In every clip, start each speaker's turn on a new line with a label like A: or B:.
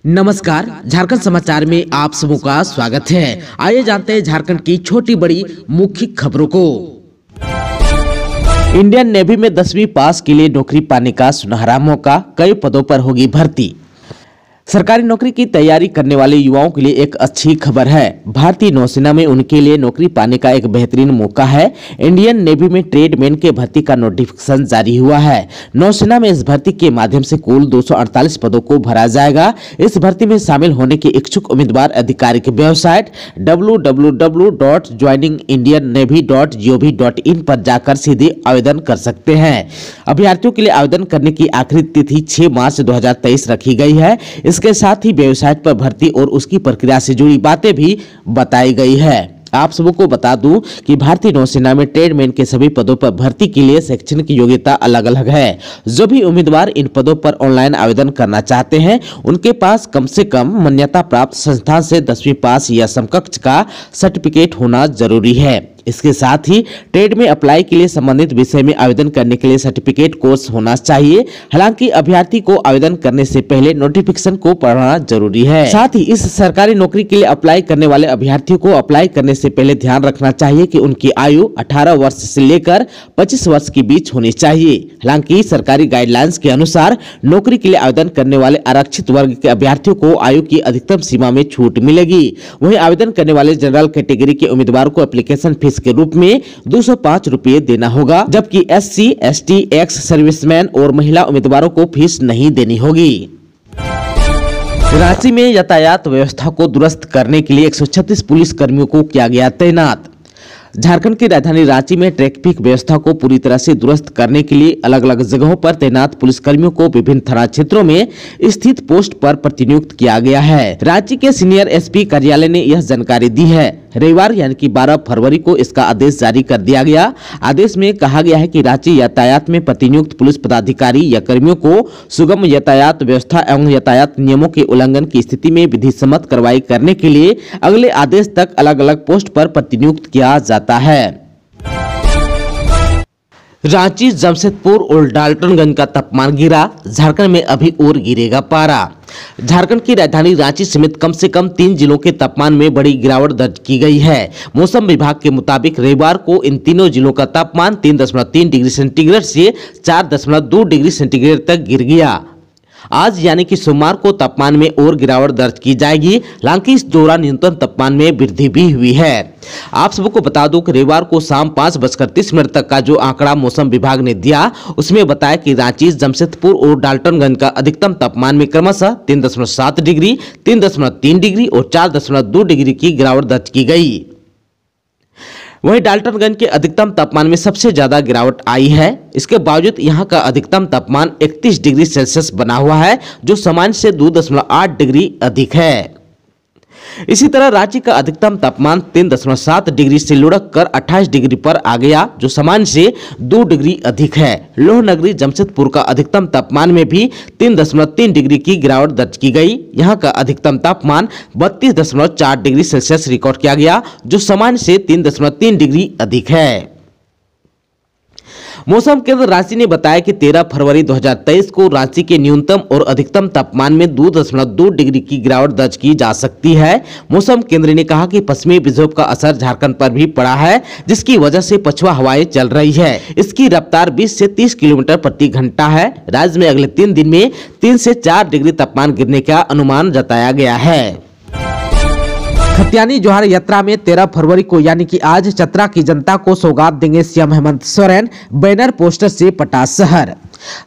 A: नमस्कार, झारखंड समाचार में आप सबों का स्वागत है। आइए जानते हैं झारखंड की छोटी बड़ी मुख्य खबरों को। इंडियन नेवी में 10वीं पास के लिए नौकरी पाने का सुनहरा मौका, कई पदों पर होगी भर्ती। सरकारी नौकरी की तैयारी करने वाले युवाओं के लिए एक अच्छी खबर है। भारतीय नौसेना में उनके लिए नौकरी पाने का एक बेहतरीन मौका है। इंडियन नेवी में ट्रेडमैन के भर्ती का नोटिफिकेशन जारी हुआ है। नौसेना में इस भर्ती के माध्यम से कुल 248 पदों को भरा जाएगा। इस भर्ती में शामिल होने के इच्छुक उम्मीदवार आधिकारिक वेबसाइट www.joiningindiannavy.gov.in पर जाकर सीधे आवेदन कर सकते हैं। अभ्यर्थियों के लिए आवेदन करने की आखिरी तिथि 6 मार्च 2023 रखी गई है। इसके साथ ही वेबसाइट पर भर्ती और उसकी प्रक्रिया से जुड़ी बातें भी बताई गई है। आप सबों को बता दूं कि भारतीय नौसेना में ट्रेडमैन के सभी पदों पर भर्ती के लिए शैक्षणिक योग्यता अलग अलग है। जो भी उम्मीदवार इन पदों पर ऑनलाइन आवेदन करना चाहते हैं, उनके पास कम से कम मान्यता प्राप्त संस्थान से 10वीं पास या समकक्ष का सर्टिफिकेट होना जरूरी है। इसके साथ ही ट्रेड में अप्लाई के लिए संबंधित विषय में आवेदन करने के लिए सर्टिफिकेट कोर्स होना चाहिए। हालांकि अभ्यर्थी को आवेदन करने से पहले नोटिफिकेशन को पढ़ना जरूरी है। साथ ही इस सरकारी नौकरी के लिए अप्लाई करने वाले अभ्यर्थियों को अप्लाई करने से पहले ध्यान रखना चाहिए कि उनकी आयु 18 वर्ष से लेकर 25 वर्ष के बीच होनी चाहिए। हालांकि सरकारी गाइडलाइंस के अनुसार नौकरी के लिए आवेदन करने वाले आरक्षित वर्ग के अभ्यर्थियों को आयु की अधिकतम सीमा में छूट मिलेगी। वहीं आवेदन करने वाले जनरल कैटेगरी के उम्मीदवार को एप्लीकेशन फीस के रूप में 205 रुपये देना होगा, जबकि SC, ST, एक्स सर्विसमैन और महिला उम्मीदवारों को फीस नहीं देनी होगी। रांची में यातायात व्यवस्था को दुरुस्त करने के लिए 136 पुलिस कर्मियों को किया गया तैनात। झारखंड की राजधानी रांची में ट्रैफिक व्यवस्था को पूरी तरह से दुरुस्त करने के लिए अलग अलग जगहों पर तैनात पुलिसकर्मियों को विभिन्न थाना क्षेत्रों में स्थित पोस्ट पर प्रतिनियुक्त किया गया है। रांची के सीनियर SP कार्यालय ने यह जानकारी दी है। रविवार यानी कि 12 फरवरी को इसका आदेश जारी कर दिया गया। आदेश में कहा गया है कि रांची यातायात में प्रतिनियुक्त पुलिस पदाधिकारी या कर्मियों को सुगम यातायात व्यवस्था एवं यातायात नियमों के उल्लंघन की स्थिति में विधि सम्मत कार्रवाई करने के लिए अगले आदेश तक अलग अलग पोस्ट पर प्रतिनियुक्त किया जाता है। रांची, जमशेदपुर और डाल्टनगंज का तापमान गिरा, झारखंड में अभी और गिरेगा पारा। झारखंड की राजधानी रांची समेत कम से कम 3 जिलों के तापमान में बड़ी गिरावट दर्ज की गई है। मौसम विभाग के मुताबिक रविवार को इन तीनों जिलों का तापमान 3.3 डिग्री सेंटीग्रेड से 4.2 डिग्री सेंटीग्रेड तक गिर गया। आज यानी कि सोमवार को तापमान में और गिरावट दर्ज की जाएगी। हालांकि इस दौरान न्यूनतम तापमान में वृद्धि भी हुई है। आप सबको बता दूं कि रविवार को शाम 5:30 तक का जो आंकड़ा मौसम विभाग ने दिया, उसमें बताया कि रांची, जमशेदपुर और डाल्टनगंज का अधिकतम तापमान में क्रमशः 3.7 डिग्री, 3.3 डिग्री और 4.2 डिग्री की गिरावट दर्ज की गई। वहीं डाल्टनगंज के अधिकतम तापमान में सबसे ज्यादा गिरावट आई है। इसके बावजूद यहां का अधिकतम तापमान 31 डिग्री सेल्सियस बना हुआ है, जो सामान्य से 2.8 डिग्री अधिक है। इसी तरह रांची का अधिकतम तापमान 3.7 डिग्री से लुढ़क कर 28 डिग्री पर आ गया, जो सामान्य से 2 डिग्री अधिक है। लोहनगरी जमशेदपुर का अधिकतम तापमान में भी 3.3 डिग्री की गिरावट दर्ज की गई। यहां का अधिकतम तापमान 32.4 डिग्री सेल्सियस रिकॉर्ड किया गया, जो सामान्य से 3.3 डिग्री अधिक है। मौसम केंद्र रांची ने बताया कि 13 फरवरी 2023 को रांची के न्यूनतम और अधिकतम तापमान में 2.2 डिग्री की गिरावट दर्ज की जा सकती है। मौसम केंद्र ने कहा कि पश्चिमी विक्षोभ का असर झारखंड पर भी पड़ा है, जिसकी वजह से पछुआ हवाएं चल रही है। इसकी रफ्तार 20 से 30 किलोमीटर प्रति घंटा है। राज्य में अगले 3 दिन में 3 से 4 डिग्री तापमान गिरने का अनुमान जताया गया है। खतियानी जोहार यात्रा में 13 फरवरी को यानी कि आज चतरा की जनता को सौगात देंगे CM Hemant Soren, banner poster से पटा शहर।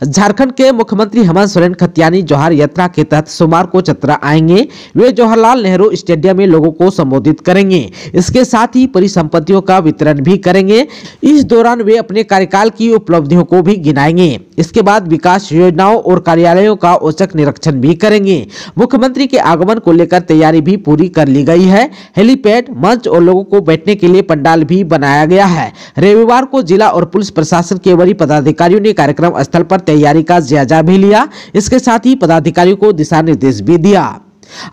A: झारखंड के मुख्यमंत्री हेमंत सोरेन खतियानी जोहार यात्रा के तहत सोमवार को चतरा आएंगे। वे जवाहरलाल नेहरू स्टेडियम में लोगों को संबोधित करेंगे। इसके साथ ही परिसंपत्तियों का वितरण भी करेंगे। इस दौरान वे अपने कार्यकाल की उपलब्धियों को भी गिनाएंगे। इसके बाद विकास योजनाओं और कार्यालयों का औचक निरीक्षण भी करेंगे। मुख्यमंत्री के आगमन को लेकर तैयारी भी पूरी कर ली गई है। हेलीपैड, मंच और लोगों को बैठने के लिए पंडाल भी बनाया गया है। रविवार को जिला और पुलिस प्रशासन के वरीय पदाधिकारियों ने कार्यक्रम स्थल पर तैयारी का जायजा भी लिया। इसके साथ ही पदाधिकारियों को दिशा निर्देश भी दिया।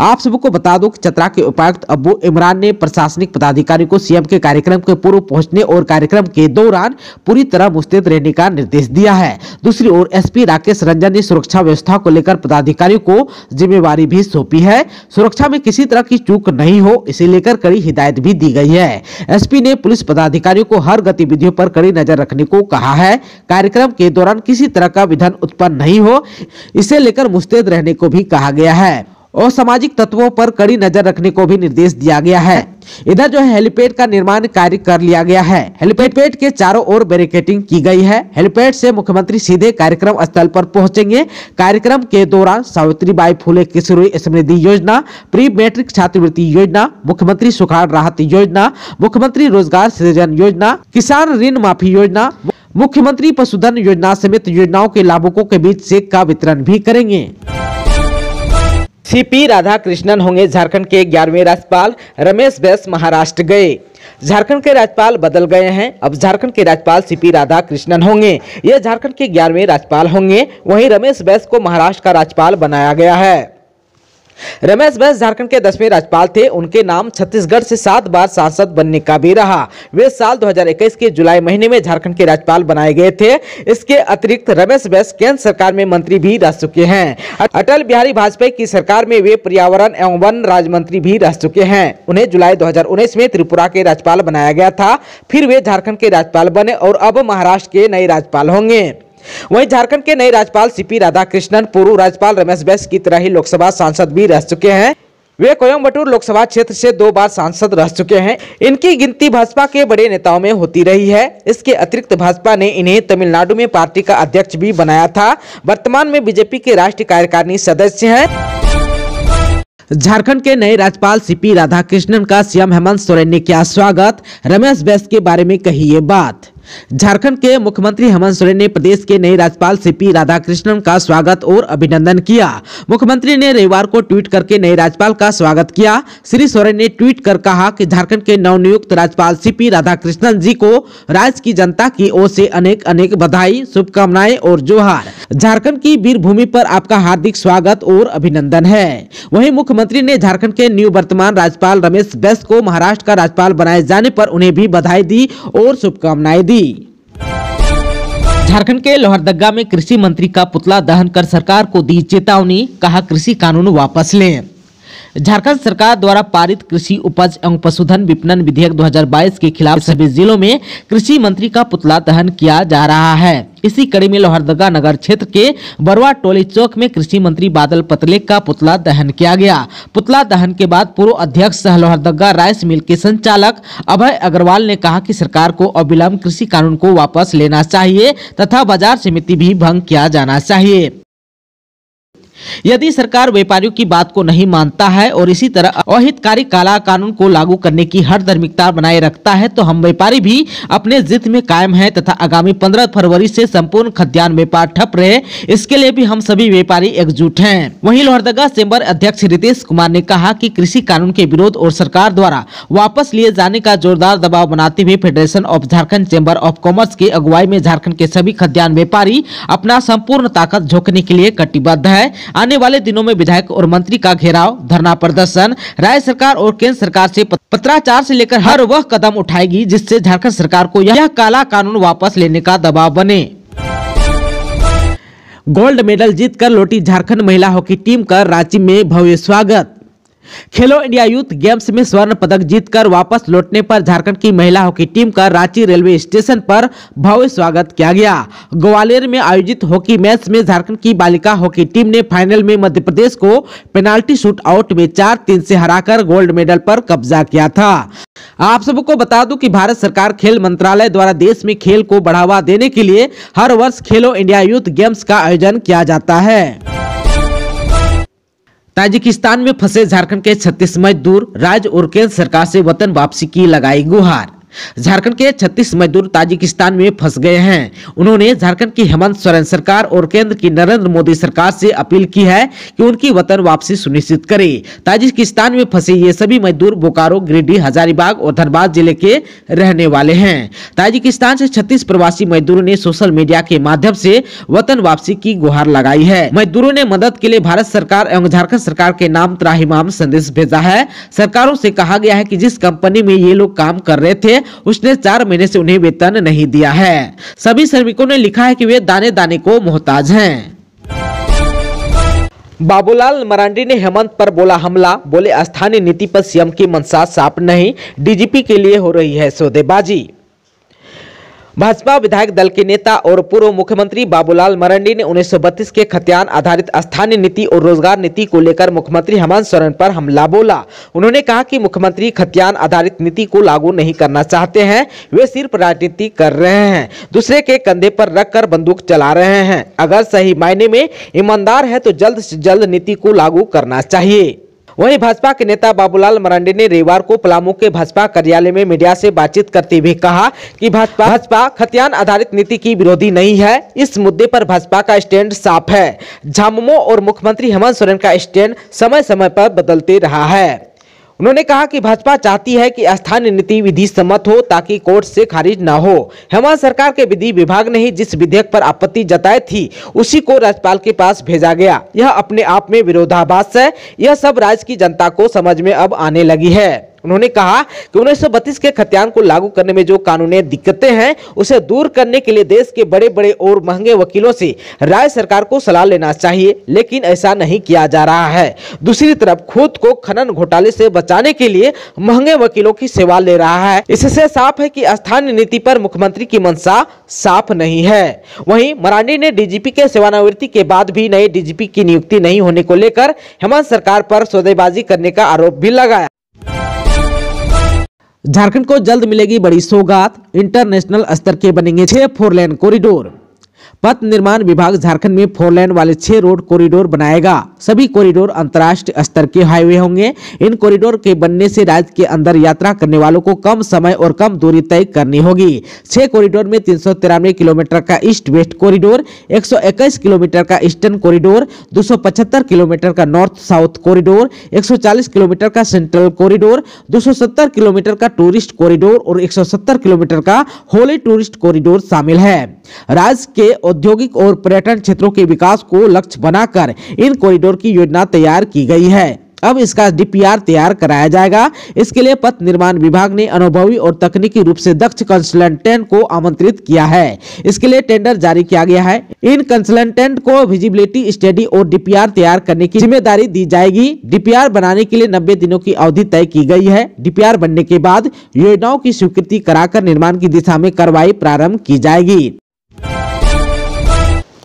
A: आप सबको बता दूं कि चतरा के उपायुक्त अब्बू इमरान ने प्रशासनिक पदाधिकारियों को सीएम के कार्यक्रम के पूर्व पहुंचने और कार्यक्रम के दौरान पूरी तरह मुस्तैद रहने का निर्देश दिया है। दूसरी ओर एसपी राकेश रंजन ने सुरक्षा व्यवस्था को लेकर पदाधिकारियों को जिम्मेवारी भी सौंपी है। सुरक्षा में किसी तरह की चूक नहीं हो, इसे लेकर कड़ी हिदायत भी दी गई है। एसपी ने पुलिस पदाधिकारियों को हर गतिविधियों पर कड़ी नजर रखने को कहा है। कार्यक्रम के दौरान किसी तरह का विघ्न उत्पन्न नहीं हो, इसे लेकर मुस्तैद रहने को भी कहा गया है और सामाजिक तत्वों पर कड़ी नजर रखने को भी निर्देश दिया गया है। इधर जो है हेलीपैड का निर्माण कार्य कर लिया गया है। हेलीपैड के चारों ओर बैरिकेडिंग की गई है। हेलीपैड से मुख्यमंत्री सीधे कार्यक्रम स्थल पर पहुंचेंगे। कार्यक्रम के दौरान सावित्रीबाई फुले किशोरी समृद्धि योजना, प्री मैट्रिक छात्रवृत्ति योजना, मुख्यमंत्री सुखाड़ राहत योजना, मुख्यमंत्री रोजगार सृजन योजना, किसान ऋण माफी योजना, मुख्यमंत्री पशुधन योजना समेत योजनाओं के लाभुकों के बीच चेक का वितरण भी करेंगे। सीपी राधाकृष्णन होंगे झारखंड के 11वें राज्यपाल। रमेश बैस महाराष्ट्र गए। झारखंड के राज्यपाल बदल गए हैं। अब झारखंड के राज्यपाल सीपी राधाकृष्णन होंगे। ये झारखंड के 11वें राज्यपाल होंगे। वहीं रमेश बैस को महाराष्ट्र का राज्यपाल बनाया गया है। रमेश बैस झारखंड के 10वें राज्यपाल थे। उनके नाम छत्तीसगढ़ से 7 बार सांसद बनने का भी रहा। वे साल 2021 के जुलाई महीने में झारखंड के राज्यपाल बनाए गए थे। इसके अतिरिक्त रमेश बैस केंद्र सरकार में मंत्री भी रह चुके हैं। अटल बिहारी वाजपेयी की सरकार में वे पर्यावरण एवं वन राज्य मंत्री भी रह चुके हैं। उन्हें जुलाई 2019 में त्रिपुरा के राज्यपाल बनाया गया था। फिर वे झारखंड के राज्यपाल बने और अब महाराष्ट्र के नए राज्यपाल होंगे। वहीं झारखंड के नए राज्यपाल सीपी राधाकृष्णन पूर्व राज्यपाल रमेश बैस की तरह ही लोकसभा सांसद भी रह चुके हैं। वे कोयम्बटूर लोकसभा क्षेत्र से 2 बार सांसद रह चुके हैं। इनकी गिनती भाजपा के बड़े नेताओं में होती रही है। इसके अतिरिक्त भाजपा ने इन्हें तमिलनाडु में पार्टी का अध्यक्ष भी बनाया था। वर्तमान में बीजेपी के राष्ट्रीय कार्यकारिणी सदस्य हैं। झारखंड के नए राज्यपाल सीपी राधाकृष्णन का सीएम हेमंत सोरेन ने किया स्वागत। रमेश बैस के बारे में कही ये बात। झारखंड के मुख्यमंत्री हेमंत सोरेन ने प्रदेश के नए राज्यपाल सीपी राधाकृष्णन का स्वागत और अभिनंदन किया। मुख्यमंत्री ने रविवार को ट्वीट करके नए राज्यपाल का स्वागत किया। श्री सोरेन ने ट्वीट कर कहा कि झारखंड के नवनियुक्त राज्यपाल सीपी राधाकृष्णन जी को राज्य की जनता की ओर से अनेक अनेक बधाई, शुभकामनाएं और जोहार। झारखंड की वीर भूमि पर आपका हार्दिक स्वागत और अभिनंदन है। वहीं मुख्यमंत्री ने झारखंड के निवर्तमान राज्यपाल रमेश बैस को महाराष्ट्र का राज्यपाल बनाए जाने पर उन्हें भी बधाई दी और शुभकामनाएं दी। झारखंड के लोहरदगा में कृषि मंत्री का पुतला दहन कर सरकार को दी चेतावनी, कहा कृषि कानून वापस लें। झारखंड सरकार द्वारा पारित कृषि उपज एवं पशुधन विपणन विधेयक 2022 के खिलाफ सभी जिलों में कृषि मंत्री का पुतला दहन किया जा रहा है। इसी कड़ी में लोहरदगा नगर क्षेत्र के बरवा टोली चौक में कृषि मंत्री बादल पतलेख का पुतला दहन किया गया। पुतला दहन के बाद पूर्व अध्यक्ष सह लोहरदगा राइस मिल के संचालक अभय अग्रवाल ने कहा कि सरकार को अविलंब कृषि कानून को वापस लेना चाहिए तथा बाजार समिति भी भंग किया जाना चाहिए। यदि सरकार व्यापारियों की बात को नहीं मानता है और इसी तरह अहितकारी काला कानून को लागू करने की हर धार्मिकता बनाए रखता है तो हम व्यापारी भी अपने जिद में कायम हैं तथा आगामी 15 फरवरी से संपूर्ण खाद्यान्न व्यापार ठप रहे, इसके लिए भी हम सभी व्यापारी एकजुट हैं। वहीं लोहरदगा चेंबर अध्यक्ष रितेश कुमार ने कहा कि कृषि कानून के विरोध और सरकार द्वारा वापस लिए जाने का जोरदार दबाव बनाते हुए federation of Jharkhand chamber of commerce की अगुवाई में झारखंड के सभी खाद्यान्न व्यापारी अपना संपूर्ण ताकत झोंकने के लिए कटिबद्ध है। आने वाले दिनों में विधायक और मंत्री का घेराव, धरना प्रदर्शन राज्य सरकार और केंद्र सरकार से पत्राचार से लेकर हर वह कदम उठाएगी जिससे झारखंड सरकार को यह काला कानून वापस लेने का दबाव बने। गोल्ड मेडल जीतकर लौटी झारखंड महिला हॉकी टीम का रांची में भव्य स्वागत। खेलो इंडिया यूथ गेम्स में स्वर्ण पदक जीतकर वापस लौटने पर झारखंड की महिला हॉकी टीम का रांची रेलवे स्टेशन पर भव्य स्वागत किया गया। ग्वालियर में आयोजित हॉकी मैच में झारखंड की बालिका हॉकी टीम ने फाइनल में मध्य प्रदेश को पेनाल्टी शूट आउट में 4-3 से हराकर गोल्ड मेडल पर कब्जा किया था। आप सबको बता दूं कि भारत सरकार खेल मंत्रालय द्वारा देश में खेल को बढ़ावा देने के लिए हर वर्ष खेलो इंडिया यूथ गेम्स का आयोजन किया जाता है। ताजिकिस्तान में फंसे झारखंड के 36 मजदूर राज्य और केंद्र सरकार से वतन वापसी की लगाई गुहार। झारखंड के 36 मजदूर ताजिकिस्तान में फंस गए हैं। उन्होंने झारखंड की हेमंत सोरेन सरकार और केंद्र की नरेंद्र मोदी सरकार से अपील की है कि उनकी वतन वापसी सुनिश्चित करे। ताजिकिस्तान में फंसे ये सभी मजदूर बोकारो, गिरिडीह, हजारीबाग और धनबाद जिले के रहने वाले हैं। ताजिकिस्तान से 36 प्रवासी मजदूरों ने सोशल मीडिया के माध्यम से वतन वापसी की गुहार लगाई है। मजदूरों ने मदद के लिए भारत सरकार एवं झारखंड सरकार के नाम त्राहिमाम संदेश भेजा है। सरकारों से कहा गया है कि जिस कंपनी में ये लोग काम कर रहे थे उसने 4 महीने से उन्हें वेतन नहीं दिया है। सभी श्रमिकों ने लिखा है कि वे दाने दाने को मोहताज हैं। बाबूलाल मरांडी ने हेमंत पर बोला हमला, बोले स्थानीय नीति पर सीएम की मंशा साफ नहीं, डीजीपी के लिए हो रही है सौदेबाजी। भाजपा विधायक दल के नेता और पूर्व मुख्यमंत्री बाबूलाल मरांडी ने 1932 के खतियान आधारित स्थानीय नीति और रोजगार नीति को लेकर मुख्यमंत्री हेमंत सोरेन पर हमला बोला। उन्होंने कहा कि मुख्यमंत्री खतियान आधारित नीति को लागू नहीं करना चाहते हैं, वे सिर्फ राजनीति कर रहे हैं, दूसरे के कंधे पर रखकर बंदूक चला रहे हैं। अगर सही मायने में ईमानदार है तो जल्द से जल्द नीति को लागू करना चाहिए। वहीं भाजपा के नेता बाबूलाल मरांडी ने रविवार को पलामू के भाजपा कार्यालय में मीडिया से बातचीत करते हुए कहा कि भाजपा खतियान आधारित नीति की विरोधी नहीं है। इस मुद्दे पर भाजपा का स्टैंड साफ है। झामुमो और मुख्यमंत्री हेमंत सोरेन का स्टैंड समय समय पर बदलते रहा है। उन्होंने कहा कि भाजपा चाहती है कि स्थानीय नीति विधि सम्मत हो ताकि कोर्ट से खारिज न हो। हेमंत सरकार के विधि विभाग ने ही जिस विधेयक पर आपत्ति जताई थी उसी को राज्यपाल के पास भेजा गया। यह अपने आप में विरोधाभास है। यह सब राज्य की जनता को समझ में अब आने लगी है। उन्होंने कहा कि 1932 के खतियान को लागू करने में जो कानूनी दिक्कतें हैं उसे दूर करने के लिए देश के बड़े बड़े और महंगे वकीलों से राज्य सरकार को सलाह लेना चाहिए, लेकिन ऐसा नहीं किया जा रहा है। दूसरी तरफ खुद को खनन घोटाले से बचाने के लिए महंगे वकीलों की सेवा ले रहा है। इससे साफ है कि स्थानीय नीति पर मुख्यमंत्री की मंशा साफ नहीं है। वहीं मरांडी ने डीजीपी के सेवानिवृत्ति के बाद भी नए डीजीपी की नियुक्ति नहीं होने को लेकर हेमंत सरकार पर सौदेबाजी करने का आरोप भी लगाया। झारखंड को जल्द मिलेगी बड़ी सौगात, इंटरनेशनल स्तर के बनेंगे 6 4 लेन कॉरिडोर। पथ निर्माण विभाग झारखंड में 4 लेन वाले 6 रोड कॉरिडोर बनाएगा। सभी कॉरिडोर अंतर्राष्ट्रीय स्तर के हाईवे होंगे। इन कॉरिडोर के बनने से राज्य के अंदर यात्रा करने वालों को कम समय और कम दूरी तय करनी होगी। 6 कॉरिडोर में 393 किलोमीटर का ईस्ट वेस्ट कॉरिडोर, 121 किलोमीटर का ईस्टर्न कॉरिडोर, 275 किलोमीटर का नॉर्थ साउथ कॉरिडोर, 140 किलोमीटर का सेंट्रल कॉरिडोर, 270 किलोमीटर का टूरिस्ट कॉरिडोर और 170 किलोमीटर का होली टूरिस्ट कॉरिडोर शामिल है। राज्य के औद्योगिक और पर्यटन क्षेत्रों के विकास को लक्ष्य बनाकर इन कॉरिडोर की योजना तैयार की गई है। अब इसका डीपीआर तैयार कराया जाएगा। इसके लिए पथ निर्माण विभाग ने अनुभवी और तकनीकी रूप से दक्ष कंसल्टेंट को आमंत्रित किया है। इसके लिए टेंडर जारी किया गया है। इन कंसल्टेंट को विजिबिलिटी स्टडी और डीपीआर तैयार करने की जिम्मेदारी दी जाएगी। डीपीआर बनाने के लिए 90 दिनों की अवधि तय की गई है। डीपीआर बनने के बाद योजनाओं की स्वीकृति कराकर निर्माण की दिशा में कार्रवाई प्रारंभ की जाएगी।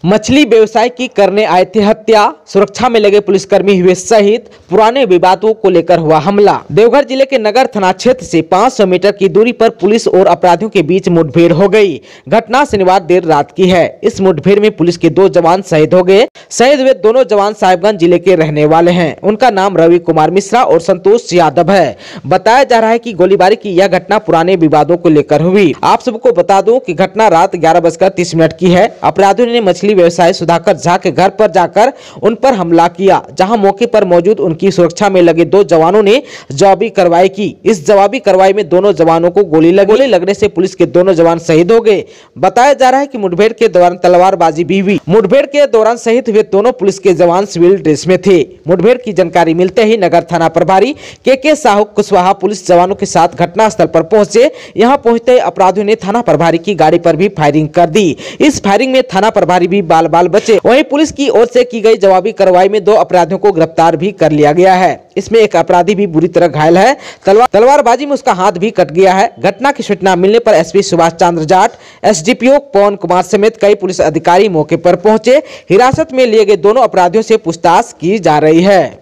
A: मछली व्यवसाय की करने आए थे हत्या, सुरक्षा में लगे पुलिसकर्मी हुए शहीद, पुराने विवादों को लेकर हुआ हमला। देवघर जिले के नगर थाना क्षेत्र से 500 मीटर की दूरी पर पुलिस और अपराधियों के बीच मुठभेड़ हो गई। घटना शनिवार देर रात की है। इस मुठभेड़ में पुलिस के 2 जवान शहीद हो गए। शहीद हुए दोनों जवान साहिबगंज जिले के रहने वाले हैं। उनका नाम रवि कुमार मिश्रा और संतोष यादव है। बताया जा रहा है कि गोलीबारी की यह घटना पुराने विवादों को लेकर हुई। आप सबको बता दूं कि घटना रात 11:30 की है। अपराधियों ने मछली व्यवसायी सुधाकर झा के घर पर जाकर उन पर हमला किया, जहां मौके पर मौजूद उनकी सुरक्षा में लगे 2 जवानों ने जवाबी कार्रवाई की। इस जवाबी कार्रवाई में दोनों जवानों को गोली लगने से पुलिस के दोनों जवान शहीद हो गए। बताया जा रहा है कि मुठभेड़ के दौरान तलवारबाजी भी हुई। मुठभेड़ के दौरान शहीद हुए दोनों पुलिस के जवान सिविल ड्रेस में थे। मुठभेड़ की जानकारी मिलते ही नगर थाना प्रभारी के साहू कुशवाहा पुलिस जवानों के साथ घटनास्थल पर पहुंचे। यहां पहुंचते अपराधियों ने थाना प्रभारी की गाड़ी पर भी फायरिंग कर दी। इस फायरिंग में थाना प्रभारी भी बाल बचे। वहीं पुलिस की ओर से की गई जवाबी कार्रवाई में 2 अपराधियों को गिरफ्तार भी कर लिया गया है। इसमें एक अपराधी भी बुरी तरह घायल है। तलवारबाजी में उसका हाथ भी कट गया है। घटना की सूचना मिलने पर एसपी सुभाष चंद्र जाट, एसडीपीओ पवन कुमार समेत कई पुलिस अधिकारी मौके पर पहुंचे। हिरासत में लिए गए दोनों अपराधियों से पूछताछ की जा रही है।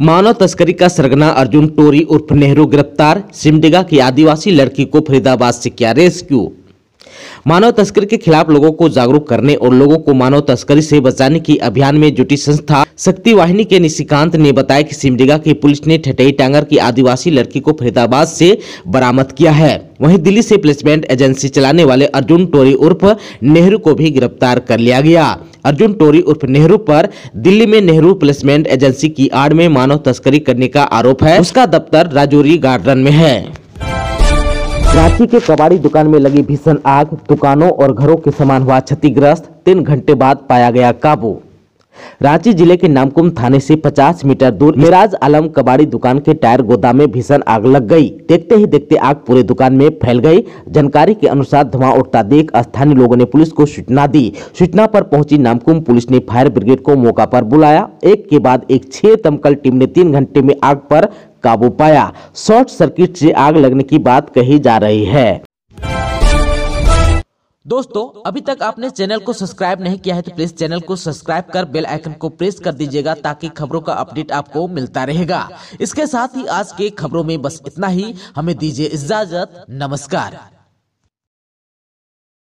A: मानव तस्करी का सरगना अर्जुन टोरी उर्फ नेहरू गिरफ्तार। सिमडेगा की आदिवासी लड़की को फरीदाबाद से किया रेस्क्यू। मानव तस्करी के खिलाफ लोगों को जागरूक करने और लोगों को मानव तस्करी से बचाने की अभियान में जुटी संस्था शक्ति वाहिनी के निशिकांत ने बताया कि सिमडेगा की पुलिस ने ठटई टांगर की आदिवासी लड़की को फरीदाबाद से बरामद किया है। वहीं दिल्ली से प्लेसमेंट एजेंसी चलाने वाले अर्जुन टोरी उर्फ नेहरू को भी गिरफ्तार कर लिया गया। अर्जुन टोरी उर्फ नेहरू पर दिल्ली में नेहरू प्लेसमेंट एजेंसी की आड़ में मानव तस्करी करने का आरोप है। उसका दफ्तर राजौरी गार्डन में है। रांची के कबाड़ी दुकान में लगी भीषण आग, दुकानों और घरों के सामान हुआ क्षतिग्रस्त, 3 घंटे बाद पाया गया काबू। रांची जिले के नामकुम थाने से 50 मीटर दूर मिराज आलम कबाड़ी दुकान के टायर गोदाम में भीषण आग लग गई। देखते ही देखते आग पूरे दुकान में फैल गई। जानकारी के अनुसार धुआं उठता देख स्थानीय लोगों ने पुलिस को सूचना दी। सूचना पर पहुंची नामकुम पुलिस ने फायर ब्रिगेड को मौका पर बुलाया। एक के बाद एक 6 दमकल टीम ने 3 घंटे में आग पर काबू पाया। शॉर्ट सर्किट से आग लगने की बात कही जा रही है। दोस्तों, अभी तक आपने चैनल को सब्सक्राइब नहीं किया है तो प्लीज चैनल को सब्सक्राइब कर बेल आइकन को प्रेस कर दीजिएगा ताकि खबरों का अपडेट आपको मिलता रहेगा। इसके साथ ही आज के खबरों में बस इतना ही। हमें दीजिए इजाजत। नमस्कार।